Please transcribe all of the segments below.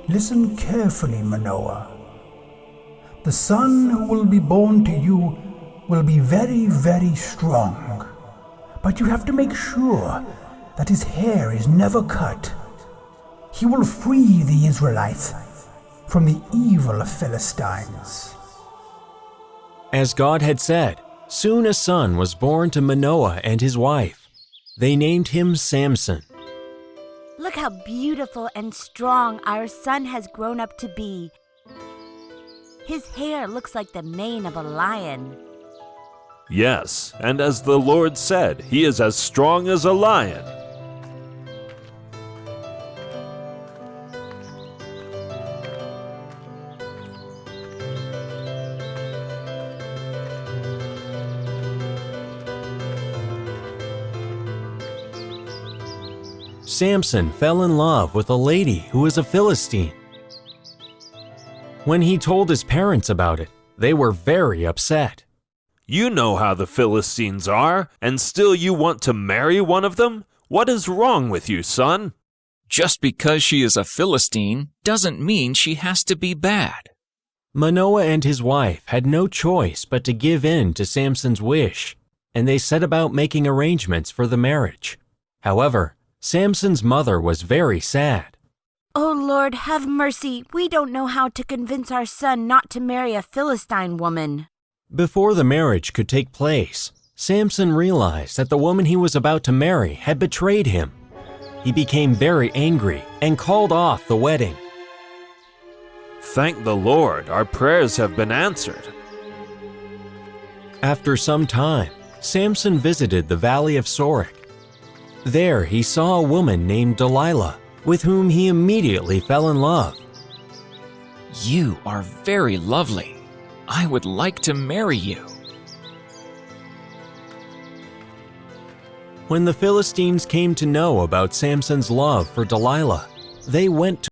Listen carefully, Manoah. The son who will be born to you will be very, very strong. But you have to make sure that his hair is never cut. He will free the Israelites from the evil Philistines. As God had said, soon a son was born to Manoah and his wife. They named him Samson. Look how beautiful and strong our son has grown up to be. His hair looks like the mane of a lion. Yes, and as the Lord said, he is as strong as a lion. Samson fell in love with a lady who was a Philistine. When he told his parents about it, they were very upset. You know how the Philistines are, and still you want to marry one of them? What is wrong with you, son? Just because she is a Philistine doesn't mean she has to be bad. Manoah and his wife had no choice but to give in to Samson's wish, and they set about making arrangements for the marriage. However, Samson's mother was very sad. Oh Lord, have mercy. We don't know how to convince our son not to marry a Philistine woman. Before the marriage could take place, Samson realized that the woman he was about to marry had betrayed him. He became very angry and called off the wedding. Thank the Lord, our prayers have been answered. After some time, Samson visited the valley of Sorek. There he saw a woman named Delilah, with whom he immediately fell in love. You are very lovely. I would like to marry you. When the Philistines came to know about Samson's love for Delilah, they went to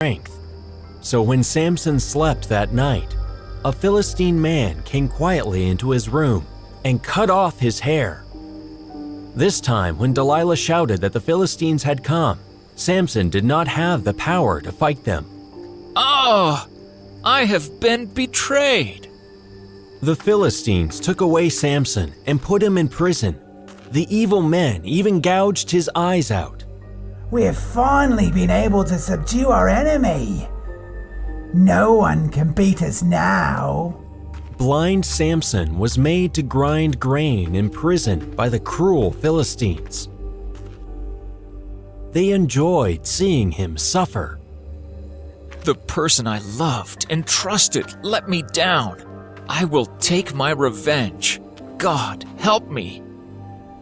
strength. So when Samson slept that night, a Philistine man came quietly into his room and cut off his hair. This time, when Delilah shouted that the Philistines had come, Samson did not have the power to fight them. Oh, I have been betrayed. The Philistines took away Samson and put him in prison. The evil men even gouged his eyes out. We have finally been able to subdue our enemy. No one can beat us now. Blind Samson was made to grind grain in prison by the cruel Philistines. They enjoyed seeing him suffer. The person I loved and trusted let me down. I will take my revenge. God, help me.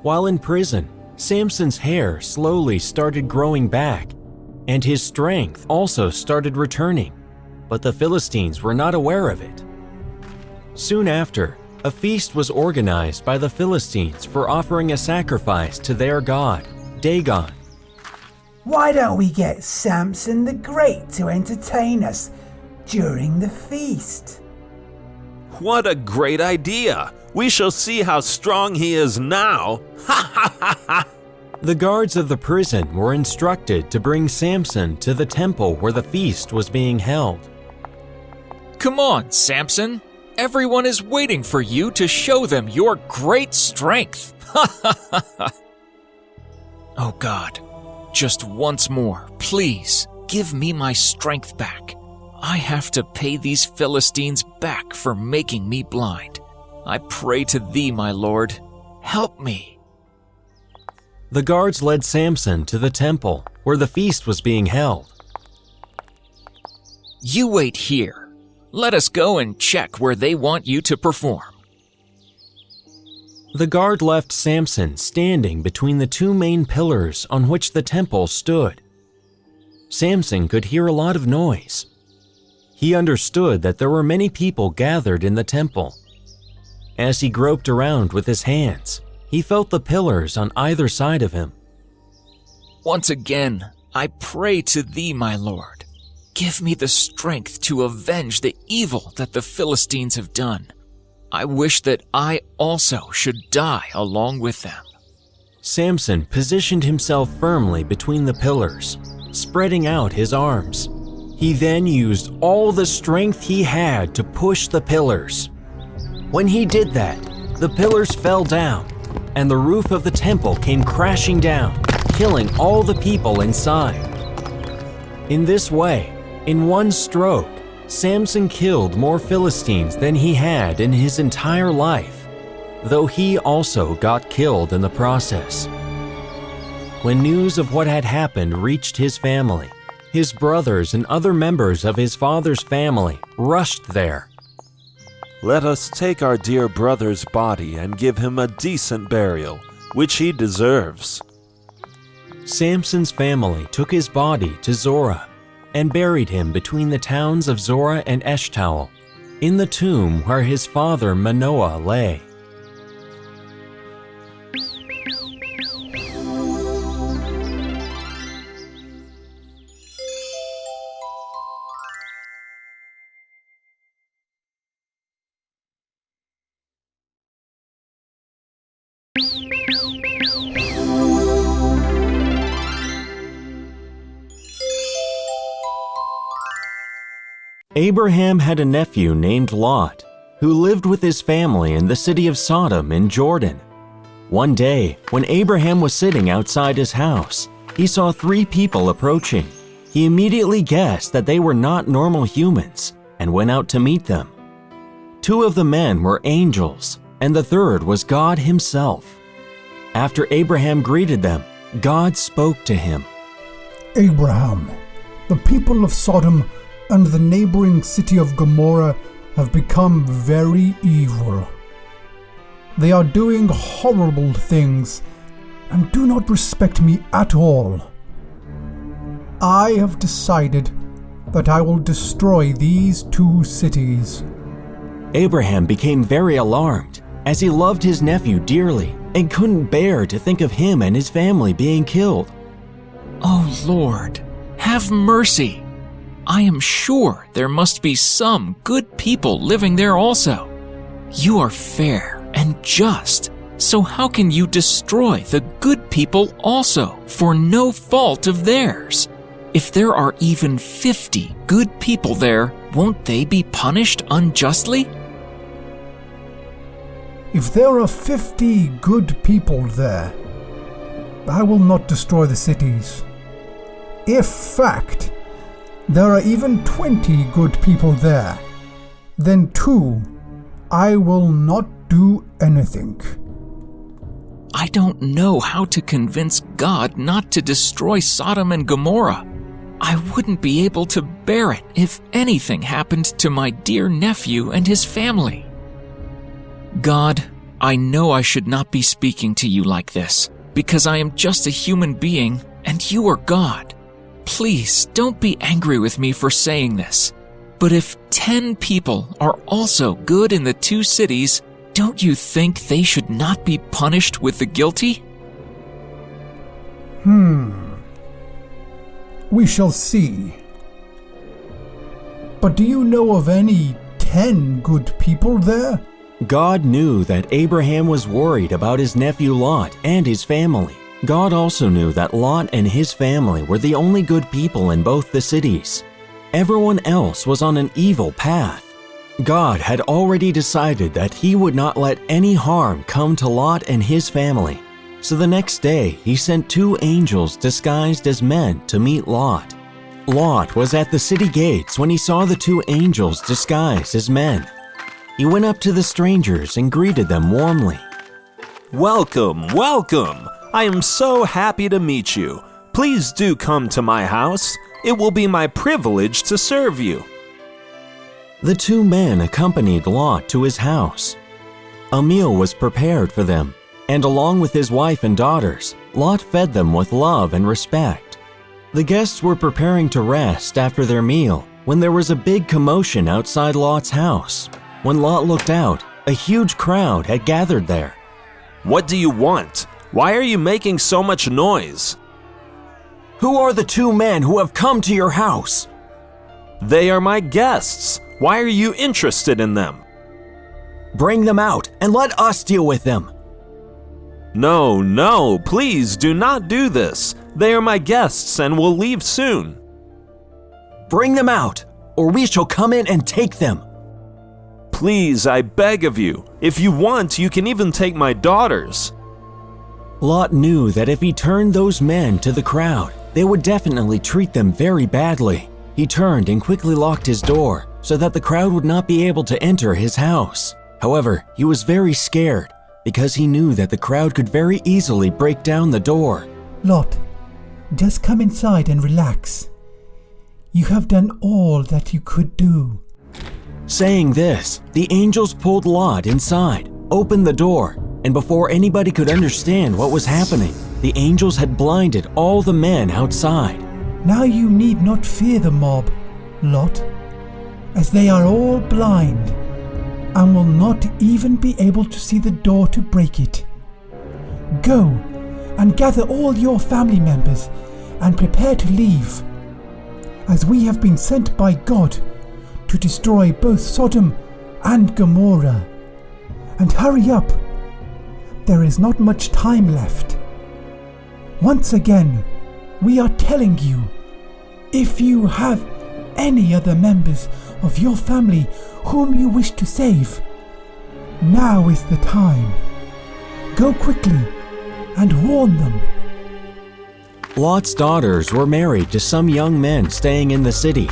While in prison, Samson's hair slowly started growing back, and his strength also started returning, but the Philistines were not aware of it. Soon after, a feast was organized by the Philistines for offering a sacrifice to their god, Dagon. Why don't we get Samson the Great to entertain us during the feast? What a great idea! We shall see how strong he is now. Ha ha ha ha! The guards of the prison were instructed to bring Samson to the temple where the feast was being held. Come on, Samson. Everyone is waiting for you to show them your great strength. Oh God, just once more, please, give me my strength back. I have to pay these Philistines back for making me blind. I pray to thee, my Lord. Help me. The guards led Samson to the temple where the feast was being held. You wait here. Let us go and check where they want you to perform. The guard left Samson standing between the two main pillars on which the temple stood. Samson could hear a lot of noise. He understood that there were many people gathered in the temple. As he groped around with his hands, he felt the pillars on either side of him. Once again, I pray to thee, my Lord. Give me the strength to avenge the evil that the Philistines have done. I wish that I also should die along with them. Samson positioned himself firmly between the pillars, spreading out his arms. He then used all the strength he had to push the pillars. When he did that, the pillars fell down, and the roof of the temple came crashing down, killing all the people inside. In this way, in one stroke, Samson killed more Philistines than he had in his entire life, though he also got killed in the process. When news of what had happened reached his family, his brothers and other members of his father's family rushed there. Let us take our dear brother's body and give him a decent burial, which he deserves. Samson's family took his body to Zorah and buried him between the towns of Zorah and Eshtaol, in the tomb where his father Manoah lay. Abraham had a nephew named Lot, who lived with his family in the city of Sodom in Jordan. One day, when Abraham was sitting outside his house, he saw 3 people approaching. He immediately guessed that they were not normal humans and went out to meet them. 2 of the men were angels, and the third was God himself. After Abraham greeted them, God spoke to him. Abraham, the people of Sodom and the neighboring city of Gomorrah have become very evil. They are doing horrible things and do not respect me at all. I have decided that I will destroy these 2 cities. Abraham became very alarmed, as he loved his nephew dearly and couldn't bear to think of him and his family being killed. Oh Lord, have mercy. I am sure there must be some good people living there also. You are fair and just, so how can you destroy the good people also for no fault of theirs? If there are even 50 good people there, won't they be punished unjustly? If there are 50 good people there, I will not destroy the cities. If fact, there are even 20 good people there, then too, I will not do anything. I don't know how to convince God not to destroy Sodom and Gomorrah. I wouldn't be able to bear it if anything happened to my dear nephew and his family. God, I know I should not be speaking to you like this, because I am just a human being and you are God. Please don't be angry with me for saying this. But if 10 people are also good in the 2 cities, don't you think they should not be punished with the guilty? We shall see. But do you know of any 10 good people there? God knew that Abraham was worried about his nephew Lot and his family. God also knew that Lot and his family were the only good people in both the cities. Everyone else was on an evil path. God had already decided that he would not let any harm come to Lot and his family. So the next day, he sent 2 angels disguised as men to meet Lot. Lot was at the city gates when he saw the 2 angels disguised as men. He went up to the strangers and greeted them warmly. Welcome, welcome! I am so happy to meet you. Please do come to my house. It will be my privilege to serve you. The 2 men accompanied Lot to his house. A meal was prepared for them, and along with his wife and daughters, Lot fed them with love and respect. The guests were preparing to rest after their meal when there was a big commotion outside Lot's house. When Lot looked out, a huge crowd had gathered there. What do you want? Why are you making so much noise? Who are the 2 men who have come to your house? They are my guests. Why are you interested in them? Bring them out and let us deal with them. No, please do not do this. They are my guests and will leave soon. Bring them out, or we shall come in and take them. Please, I beg of you. If you want, you can even take my daughters. Lot knew that if he turned those men to the crowd, they would definitely treat them very badly. He turned and quickly locked his door so that the crowd would not be able to enter his house. However, he was very scared because he knew that the crowd could very easily break down the door. Lot, just come inside and relax. You have done all that you could do. Saying this, the angels pulled Lot inside, opened the door, and before anybody could understand what was happening, the angels had blinded all the men outside. Now you need not fear the mob, Lot, as they are all blind and will not even be able to see the door to break it. Go and gather all your family members and prepare to leave, as we have been sent by God to destroy both Sodom and Gomorrah. And hurry up, there is not much time left. Once again, we are telling you, if you have any other members of your family whom you wish to save, now is the time. Go quickly and warn them. Lot's daughters were married to some young men staying in the city.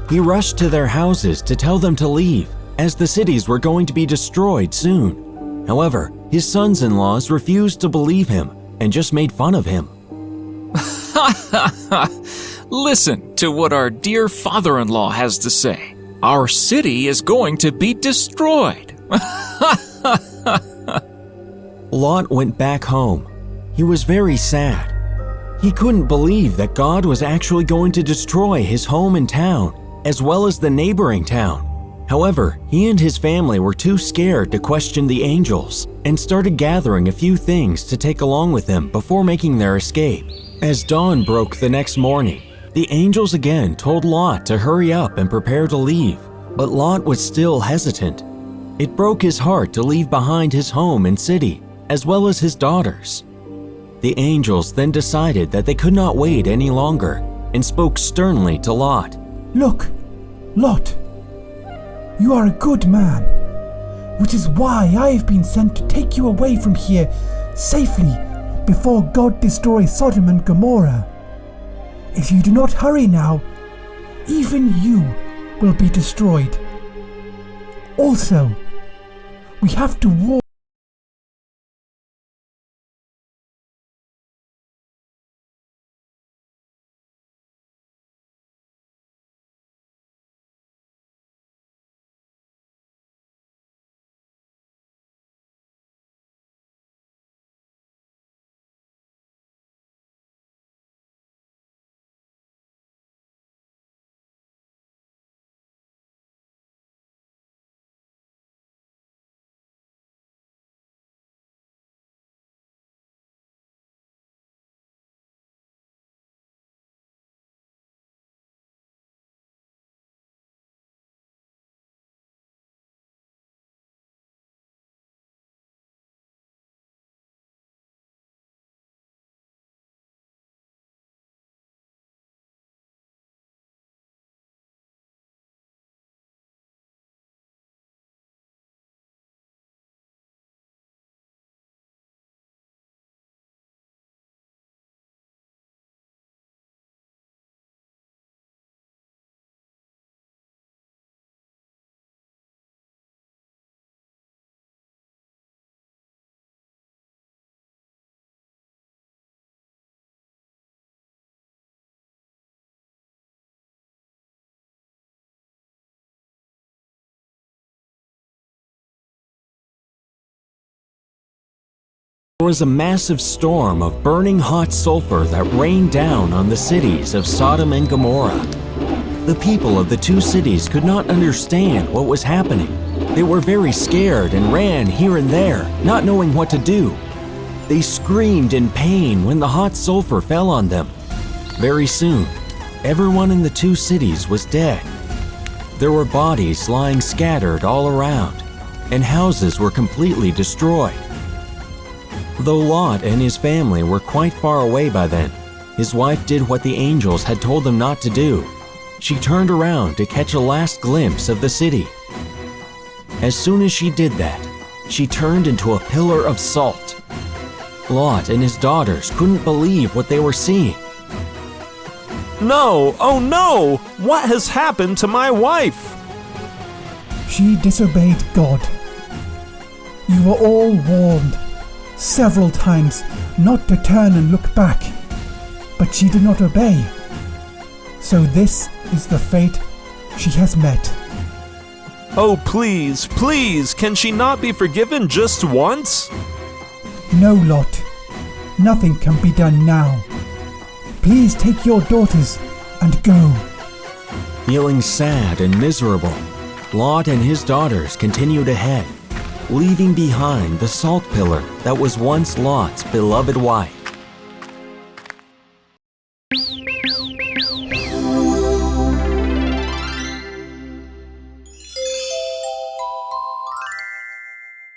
He rushed to their houses to tell them to leave, as the cities were going to be destroyed soon. However, his sons-in-laws refused to believe him and just made fun of him. Listen to what our dear father-in-law has to say. Our city is going to be destroyed. Lot went back home. He was very sad. He couldn't believe that God was actually going to destroy his home and town, as well as the neighboring town. However, he and his family were too scared to question the angels and started gathering a few things to take along with them before making their escape. As dawn broke the next morning, The angels again told Lot to hurry up and prepare to leave, but Lot was still hesitant. It broke his heart to leave behind his home and city, as well as his daughters. The angels then decided that they could not wait any longer and spoke sternly to Lot. Look, Lot, you are a good man, which is why I have been sent to take you away from here safely before God destroys Sodom and Gomorrah. If you do not hurry now, even you will be destroyed. Also, we have to warn. There was a massive storm of burning hot sulfur that rained down on the cities of Sodom and Gomorrah. The people of the two cities could not understand what was happening. They were very scared and ran here and there, not knowing what to do. They screamed in pain when the hot sulfur fell on them. Very soon, everyone in the two cities was dead. There were bodies lying scattered all around, and houses were completely destroyed. Though Lot and his family were quite far away by then, his wife did what the angels had told them not to do. She turned around to catch a last glimpse of the city. As soon as she did that, she turned into a pillar of salt. Lot and his daughters couldn't believe what they were seeing. No, oh no! What has happened to my wife? She disobeyed God. You were all warned several times not to turn and look back, but she did not obey. So this is the fate she has met. Oh, please, please, can she not be forgiven just once? No, Lot. Nothing can be done now. Please take your daughters and go. Feeling sad and miserable, Lot and his daughters continued ahead, leaving behind the salt pillar that was once Lot's beloved wife.